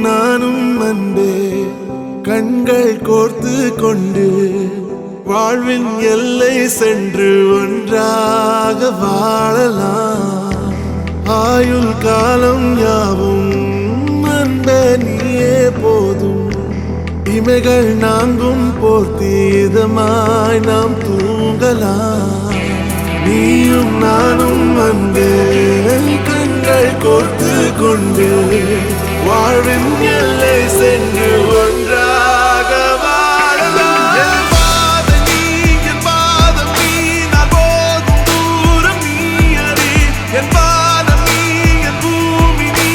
நானும் அன்பே கண்கள் கோர்த்து கொண்டு வாழ்வின் எல்லை சென்று ஒன்றாக வாழலாம். ஆயுள் காலம் யாவும் அன்பே நீயே போதும். இமைகள் நான்கும் போர்த்தி இதமாய் நாம் தூங்கலாம். நீயும் நானும் அன்பே கண்கள் கோர்த்து கொண்டு வாழ்வின் எல்லை சென்று ஒன்றாக வாழலாம். என் பாதம் நீ, என் பாதம் நீ, நான் போகும் தூரம் நீ அறி. என் பாதம் நீ, என் பூமி நீ,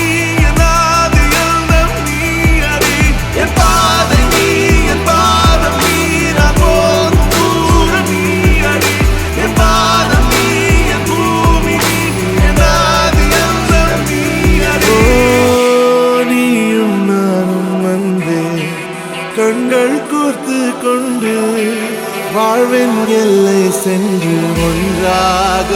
என் ஆதி எல்லாம் நீ அறி. என் பாதம் நீ, என் பாதம் நீ, நான் போகும் தூரம் நீ அறி. என் பாதம் நீ, என் பூமி நீ, என் ஆதி எல்லாம் நீ அறி. நீயும் நானும் வந்தே கண்கள் கோர்த்து கொண்டு வாழ்வின் எல்லை சென்று ஒன்றாக